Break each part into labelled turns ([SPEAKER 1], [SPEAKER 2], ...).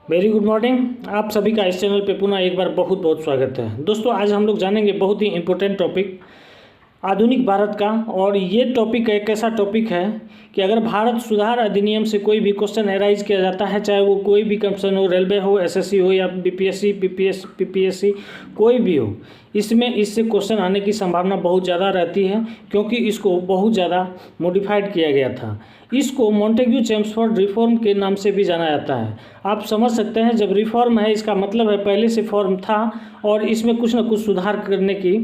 [SPEAKER 1] Very good morning. आप सभी का इस चैनल पे पुनः एक बार बहुत बहुत स्वागत है। दोस्तों, आज हम लोग जानेंगे बहुत ही इम्पोर्टेंट टॉपिक आधुनिक भारत का। और ये टॉपिक एक ऐसा टॉपिक है कि अगर भारत सुधार अधिनियम से कोई भी क्वेश्चन एराइज किया जाता है, चाहे वो कोई भी क्वेश्चन हो, रेलवे हो, एसएससी हो या बीपीएससी, पीपीएससी, कोई भी हो, इसमें इससे क्वेश्चन आने की संभावना बहुत ज़्यादा रहती है, क्योंकि इसको बहुत ज़्यादा मॉडिफाइड किया गया था। इसको मॉन्टेग्यू-चेम्सफोर्ड रिफॉर्म के नाम से भी जाना जाता है। आप समझ सकते हैं, जब रिफॉर्म है इसका मतलब है पहले से फॉर्म था और इसमें कुछ न कुछ सुधार करने की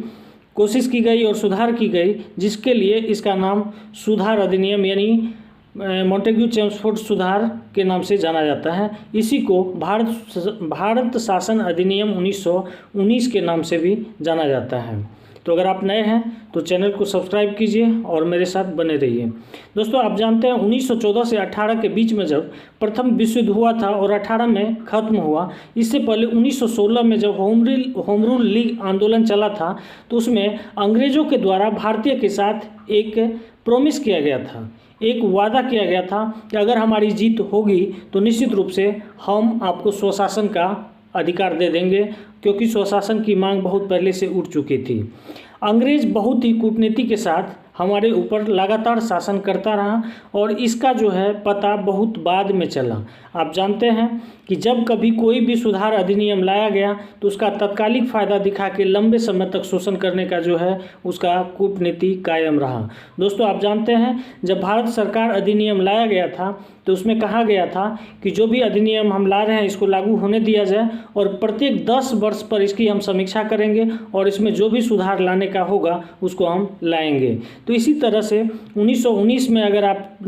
[SPEAKER 1] कोशिश की गई और सुधार की गई, जिसके लिए इसका नाम सुधार अधिनियम यानी मॉन्टेग्यू-चेम्सफोर्ड सुधार के नाम से जाना जाता है। इसी को भारत शासन अधिनियम 1919 के नाम से भी जाना जाता है। तो अगर आप नए हैं तो चैनल को सब्सक्राइब कीजिए और मेरे साथ बने रहिए। दोस्तों, आप जानते हैं 1914 से 18 के बीच में जब प्रथम विश्व युद्ध हुआ था और 18 में ख़त्म हुआ, इससे पहले 1916 में जब होम रूल लीग आंदोलन चला था, तो उसमें अंग्रेज़ों के द्वारा भारतीय के साथ एक प्रॉमिस किया गया था, एक वादा किया गया था कि अगर हमारी जीत होगी तो निश्चित रूप से हम आपको स्वशासन का अधिकार दे देंगे, क्योंकि स्वशासन की मांग बहुत पहले से उठ चुकी थी। अंग्रेज़ बहुत ही कूटनीति के साथ हमारे ऊपर लगातार शासन करता रहा और इसका जो है पता बहुत बाद में चला। आप जानते हैं कि जब कभी कोई भी सुधार अधिनियम लाया गया तो उसका तत्कालिक फ़ायदा दिखा के लंबे समय तक शोषण करने का जो है उसका कूटनीति कायम रहा। दोस्तों, आप जानते हैं जब भारत सरकार अधिनियम लाया गया था तो उसमें कहा गया था कि जो भी अधिनियम हम ला रहे हैं इसको लागू होने दिया जाए और प्रत्येक 10 वर्ष पर इसकी हम समीक्षा करेंगे और इसमें जो भी सुधार लाने का होगा उसको हम लाएंगे। तो इसी तरह से 1919 में अगर आप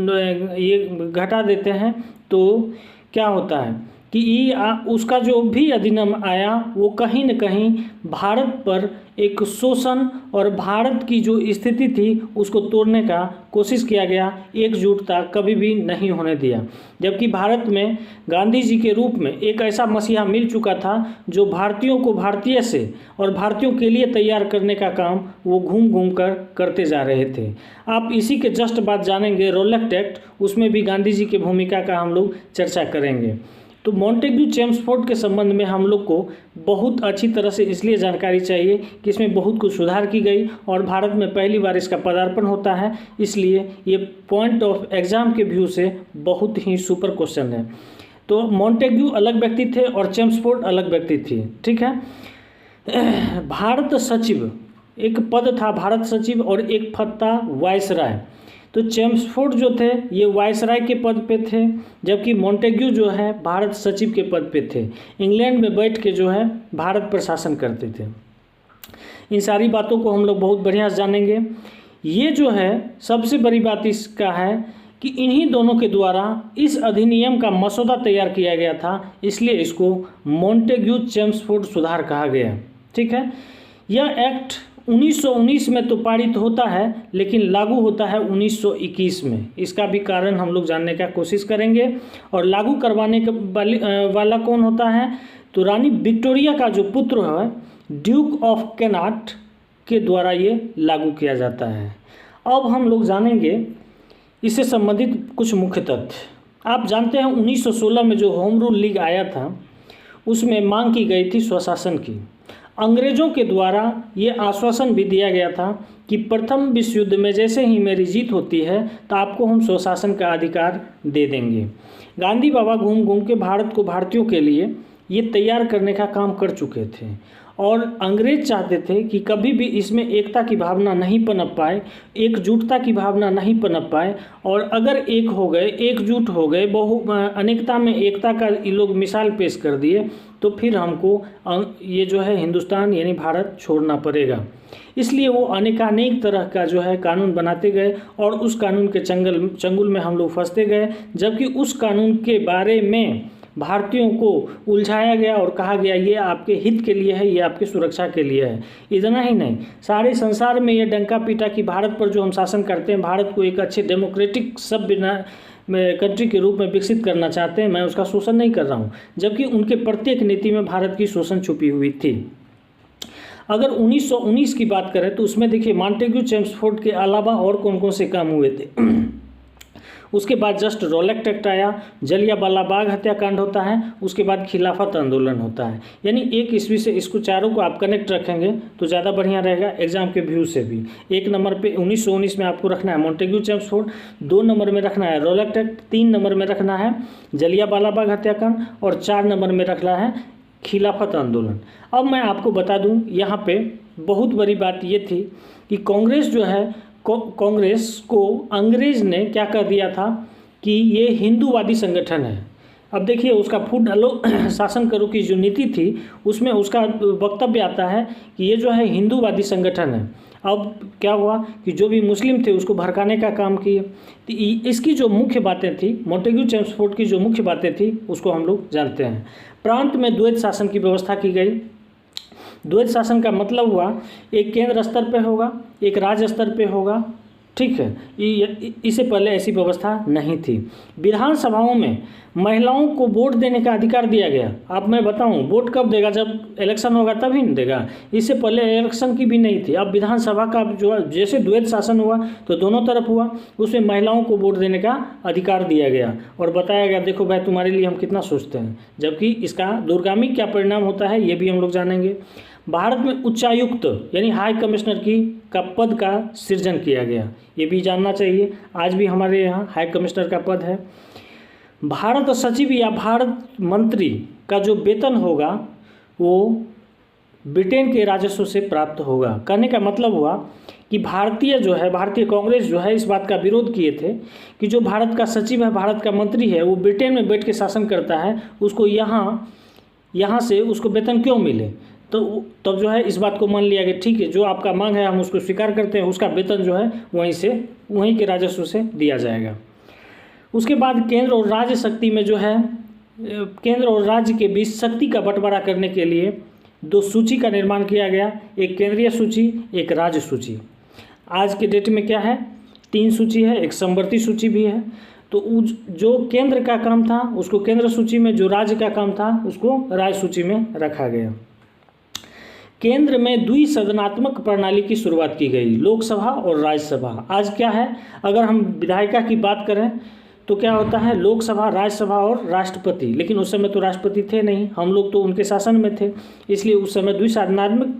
[SPEAKER 1] ये घटा देते हैं तो क्या होता है कि उसका जो भी अधिनियम आया वो कहीं न कहीं भारत पर एक शोषण और भारत की जो स्थिति थी उसको तोड़ने का कोशिश किया गया। एकजुटता कभी भी नहीं होने दिया, जबकि भारत में गांधी जी के रूप में एक ऐसा मसीहा मिल चुका था जो भारतीयों को भारतीय से और भारतीयों के लिए तैयार करने का काम वो घूम घूम कर करते जा रहे थे। आप इसी के जस्ट बाद जानेंगे रोलेक्ट एक्ट, उसमें भी गांधी जी की भूमिका का हम लोग चर्चा करेंगे। तो मॉन्टेग्यू-चेम्सफोर्ड के संबंध में हम लोग को बहुत अच्छी तरह से इसलिए जानकारी चाहिए कि इसमें बहुत कुछ सुधार की गई और भारत में पहली बार इसका पदार्पण होता है, इसलिए ये पॉइंट ऑफ एग्जाम के व्यू से बहुत ही सुपर क्वेश्चन है। तो मॉन्टेग्यू अलग व्यक्ति थे और चेम्सफोर्ड अलग व्यक्ति थी, ठीक है। भारत सचिव एक पद था, भारत सचिव, और एक पद था वायसराय। तो चेम्सफोर्ड जो थे ये वायसराय के पद पे थे, जबकि मॉन्टेग्यू जो है भारत सचिव के पद पे थे। इंग्लैंड में बैठ के जो है भारत पर शासन करते थे। इन सारी बातों को हम लोग बहुत बढ़िया से जानेंगे। ये जो है सबसे बड़ी बात इसका है कि इन्हीं दोनों के द्वारा इस अधिनियम का मसौदा तैयार किया गया था, इसलिए इसको मॉन्टेग्यू-चेम्सफोर्ड सुधार कहा गया, ठीक है। यह एक्ट 1919 में तो पारित होता है लेकिन लागू होता है 1921 में। इसका भी कारण हम लोग जानने का कोशिश करेंगे। और लागू करवाने वाला कौन होता है? तो रानी विक्टोरिया का जो पुत्र है ड्यूक ऑफ कैनाट के द्वारा ये लागू किया जाता है। अब हम लोग जानेंगे इससे संबंधित कुछ मुख्य तथ्य। आप जानते हैं 1916 में जो होम रूल लीग आया था उसमें मांग की गई थी स्वशासन की। अंग्रेज़ों के द्वारा ये आश्वासन भी दिया गया था कि प्रथम विश्व युद्ध में जैसे ही मेरी जीत होती है तो आपको हम स्वशासन का अधिकार दे देंगे। गांधी बाबा घूम घूम के भारत को भारतीयों के लिए ये तैयार करने का काम कर चुके थे और अंग्रेज चाहते थे कि कभी भी इसमें एकता की भावना नहीं पनप पाए, एकजुटता की भावना नहीं पनप पाए। और अगर एक हो गए, एकजुट हो गए, अनेकता में एकता का ये लोग मिसाल पेश कर दिए तो फिर हमको ये जो है हिंदुस्तान यानी भारत छोड़ना पड़ेगा। इसलिए वो अनेकानेक तरह का जो है कानून बनाते गए और उस कानून के चंगुल में हम लोग फंसते गए, जबकि उस कानून के बारे में भारतीयों को उलझाया गया और कहा गया ये आपके हित के लिए है, ये आपकी सुरक्षा के लिए है। इतना ही नहीं, सारे संसार में ये डंका पीटा कि भारत पर जो हम शासन करते हैं, भारत को एक अच्छे डेमोक्रेटिक सभ्य कंट्री के रूप में विकसित करना चाहते हैं, मैं उसका शोषण नहीं कर रहा हूँ, जबकि उनके प्रत्येक नीति में भारत की शोषण छुपी हुई थी। अगर 1919 की बात करें तो उसमें देखिए मॉन्टेग्यू-चेम्सफोर्ड के अलावा और कौन कौन से काम हुए थे। उसके बाद जस्ट रॉलेट एक्ट आया, जलियांवाला बाग हत्याकांड होता है, उसके बाद खिलाफत आंदोलन होता है। यानी 1 ईस्वी से इसको चारों को आप कनेक्ट रखेंगे तो ज़्यादा बढ़िया रहेगा एग्जाम के व्यू से भी। 1 नंबर पे 1919 में आपको रखना है मॉन्टेग्यू चेम्सफोर्ड, 2 नंबर में रखना है रॉलेट एक्ट, 3 नंबर में रखना है जलियांवाला बाग हत्याकांड और 4 नंबर में रखना है खिलाफत आंदोलन। अब मैं आपको बता दूं, यहाँ पे बहुत बड़ी बात ये थी कि कांग्रेस जो है, कांग्रेस को अंग्रेज ने क्या कर दिया था कि ये हिंदूवादी संगठन है। अब देखिए उसका फूट डालो शासन करो की जो नीति थी उसमें उसका वक्तव्य आता है कि ये जो है हिंदूवादी संगठन है। अब क्या हुआ कि जो भी मुस्लिम थे उसको भड़काने का काम किए। तो इसकी जो मुख्य बातें थी, मॉन्टेग्यू चेम्सफोर्ड की जो मुख्य बातें थी उसको हम लोग जानते हैं। प्रांत में द्वैत शासन की व्यवस्था की गई। द्वैत शासन का मतलब हुआ एक केंद्र स्तर पे होगा, एक राज्य स्तर पे होगा, ठीक है। इससे पहले ऐसी व्यवस्था नहीं थी। विधानसभाओं में महिलाओं को वोट देने का अधिकार दिया गया। अब मैं बताऊं वोट कब देगा, जब इलेक्शन होगा तभी नहीं देगा, इससे पहले इलेक्शन की भी नहीं थी। अब विधानसभा का जो जैसे द्वैत शासन हुआ तो दोनों तरफ हुआ, उसमें महिलाओं को वोट देने का अधिकार दिया गया और बताया गया देखो भाई तुम्हारे लिए हम कितना सोचते हैं, जबकि इसका दूरगामी क्या परिणाम होता है ये भी हम लोग जानेंगे। भारत में उच्चायुक्त यानी हाई कमिश्नर का पद का सृजन किया गया, ये भी जानना चाहिए। आज भी हमारे यहाँ हाई कमिश्नर का पद है। भारत सचिव या भारत मंत्री का जो वेतन होगा वो ब्रिटेन के राजस्व से प्राप्त होगा। कहने का मतलब हुआ कि भारतीय कांग्रेस जो है इस बात का विरोध किए थे कि जो भारत का सचिव है, भारत का मंत्री है, वो ब्रिटेन में बैठ के शासन करता है, उसको यहाँ से उसको वेतन क्यों मिले। तो तब जो है इस बात को मान लिया गया ठीक है जो आपका मांग है हम उसको स्वीकार करते हैं, उसका वेतन जो है वहीं के राजस्व से दिया जाएगा। उसके बाद केंद्र और राज्य शक्ति में जो है केंद्र और राज्य के बीच शक्ति का बंटवारा करने के लिए 2 सूची का निर्माण किया गया, एक केंद्रीय सूची, एक राज्य सूची। आज के डेट में क्या है 3 सूची है, एक समवर्ती सूची भी है। तो जो केंद्र का काम था उसको केंद्र सूची में, जो राज्य का काम था उसको राज्य सूची में रखा गया। केंद्र में द्विसदनात्मक प्रणाली की शुरुआत की गई, लोकसभा और राज्यसभा। आज क्या है, अगर हम विधायिका की बात करें तो क्या होता है लोकसभा, राज्यसभा और राष्ट्रपति, लेकिन उस समय तो राष्ट्रपति थे नहीं, हम लोग तो उनके शासन में थे, इसलिए उस समय द्विसदनात्मक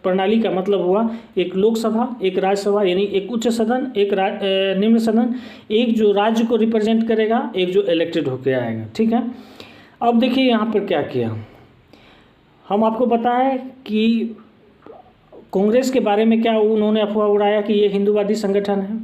[SPEAKER 1] प्रणाली का मतलब हुआ एक लोकसभा, एक राज्यसभा, यानी एक उच्च सदन, एक निम्न सदन, एक जो राज्य को रिप्रेजेंट करेगा, एक जो इलेक्टेड होकर आएगा, ठीक है। अब देखिए यहाँ पर क्या किया, हम आपको बताएं कि कांग्रेस के बारे में क्या उन्होंने अफवाह उड़ाया कि ये हिंदूवादी संगठन है।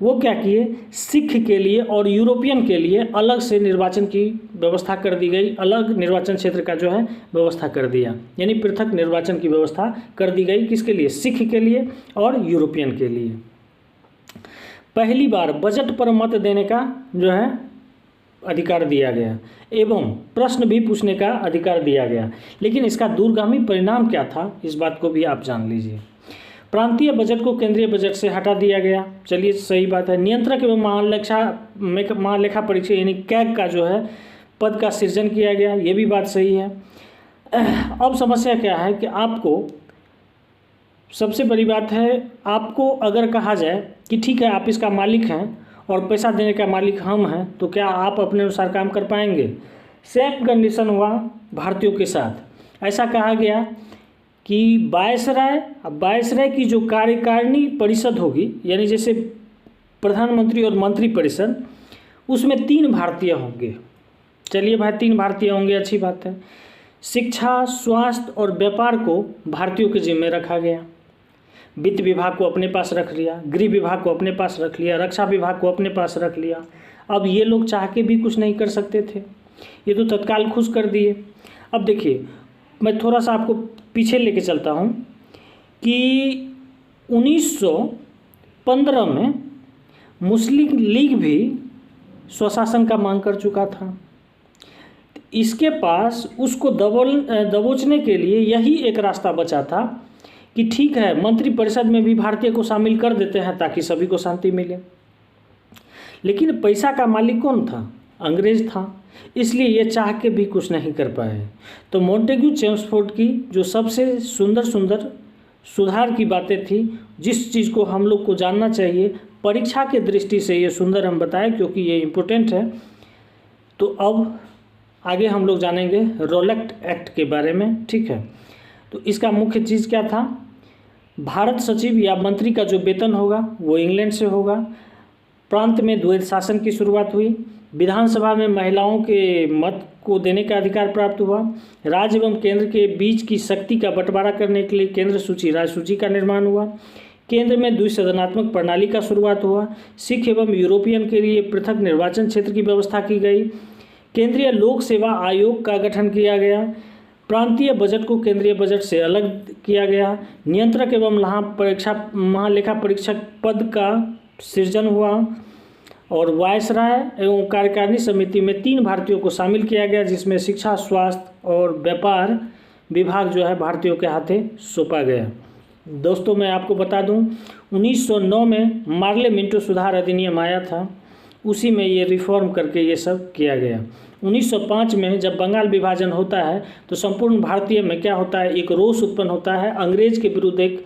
[SPEAKER 1] वो क्या किए, सिख के लिए और यूरोपियन के लिए अलग से निर्वाचन की व्यवस्था कर दी गई, अलग निर्वाचन क्षेत्र का जो है व्यवस्था कर दिया, यानी पृथक निर्वाचन की व्यवस्था कर दी गई। किसके लिए, सिख के लिए और यूरोपियन के लिए। पहली बार बजट पर मत देने का जो है अधिकार दिया गया एवं प्रश्न भी पूछने का अधिकार दिया गया। लेकिन इसका दूरगामी परिणाम क्या था इस बात को भी आप जान लीजिए। प्रांतीय बजट को केंद्रीय बजट से हटा दिया गया, चलिए सही बात है। नियंत्रक एवं महालेखा परीक्षक यानी कैग का जो है पद का सृजन किया गया, ये भी बात सही है। अब समस्या क्या है कि आपको सबसे बड़ी बात है, आपको अगर कहा जाए कि ठीक है आप इसका मालिक हैं और पैसा देने का मालिक हम हैं, तो क्या आप अपने अनुसार काम कर पाएंगे। सेम कंडीशन हुआ भारतीयों के साथ। ऐसा कहा गया कि वायसराय की जो कार्यकारिणी परिषद होगी, यानी जैसे प्रधानमंत्री और मंत्री परिषद, उसमें 3 भारतीय होंगे। चलिए भाई 3 भारतीय होंगे, अच्छी बात है। शिक्षा, स्वास्थ्य और व्यापार को भारतीयों के जिम्मे रखा गया। वित्त विभाग को अपने पास रख लिया, गृह विभाग को अपने पास रख लिया, रक्षा विभाग को अपने पास रख लिया। अब ये लोग चाह के भी कुछ नहीं कर सकते थे, ये तो तत्काल खुश कर दिए। अब देखिए मैं थोड़ा सा आपको पीछे लेके चलता हूँ कि 1915 में मुस्लिम लीग भी स्वशासन का मांग कर चुका था। इसके पास उसको दबोचने के लिए यही एक रास्ता बचा था कि ठीक है मंत्रिपरिषद में भी भारतीय को शामिल कर देते हैं ताकि सभी को शांति मिले। लेकिन पैसा का मालिक कौन था, अंग्रेज था, इसलिए ये चाह के भी कुछ नहीं कर पाए। तो मॉन्टेग्यू चेम्सफोर्ड की जो सबसे सुंदर सुधार की बातें थी, जिस चीज़ को हम लोग को जानना चाहिए, परीक्षा के दृष्टि से ये सुंदर हम बताएं क्योंकि ये इम्पोर्टेंट है। तो अब आगे हम लोग जानेंगे रोलेक्ट एक्ट के बारे में, ठीक है। तो इसका मुख्य चीज़ क्या था, भारत सचिव या मंत्री का जो वेतन होगा वो इंग्लैंड से होगा। प्रांत में द्वैध शासन की शुरुआत हुई। विधानसभा में महिलाओं के मत को देने का अधिकार प्राप्त हुआ। राज्य एवं केंद्र के बीच की शक्ति का बंटवारा करने के लिए केंद्र सूची राज्य सूची का निर्माण हुआ। केंद्र में द्विसदनात्मक प्रणाली का शुरुआत हुआ। सिख एवं यूरोपियन के लिए पृथक निर्वाचन क्षेत्र की व्यवस्था की गई। केंद्रीय लोक सेवा आयोग का गठन किया गया। प्रांतीय बजट को केंद्रीय बजट से अलग किया गया। नियंत्रक एवं महालेखा परीक्षक पद का सृजन हुआ और वायसराय एवं कार्यकारिणी समिति में 3 भारतीयों को शामिल किया गया, जिसमें शिक्षा, स्वास्थ्य और व्यापार विभाग जो है भारतीयों के हाथे सौंपा गया। दोस्तों मैं आपको बता दूं 1909 में मार्ले मिंटो सुधार अधिनियम आया था, उसी में ये रिफॉर्म करके ये सब किया गया। 1905 में जब बंगाल विभाजन होता है तो संपूर्ण भारतीय में क्या होता है, एक रोष उत्पन्न होता है, अंग्रेज के विरुद्ध एक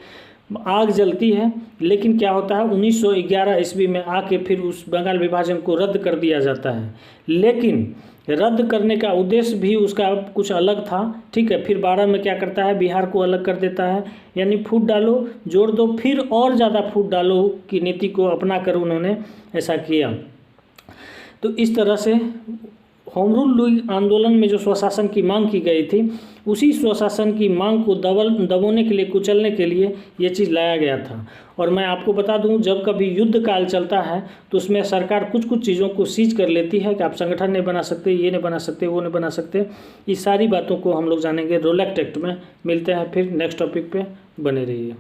[SPEAKER 1] आग जलती है। लेकिन क्या होता है 1911 ईस्वी में आके फिर उस बंगाल विभाजन को रद्द कर दिया जाता है। लेकिन रद्द करने का उद्देश्य भी उसका कुछ अलग था, ठीक है। फिर 12 में क्या करता है, बिहार को अलग कर देता है, यानी फूट डालो जोड़ दो फिर और ज़्यादा फूट डालो की नीति को अपना कर उन्होंने ऐसा किया। तो इस तरह से होम रूल आंदोलन में जो स्वशासन की मांग की गई थी, उसी स्वशासन की मांग को दबोने के लिए, कुचलने के लिए ये चीज़ लाया गया था। और मैं आपको बता दूं जब कभी युद्ध काल चलता है तो उसमें सरकार कुछ कुछ चीज़ों को सीज कर लेती है कि आप संगठन नहीं बना सकते, ये नहीं बना सकते, वो नहीं बना सकते। इस सारी बातों को हम लोग जानेंगे रोलेक्ट एक्ट में। मिलते हैं फिर नेक्स्ट टॉपिक पे, बने रहिए।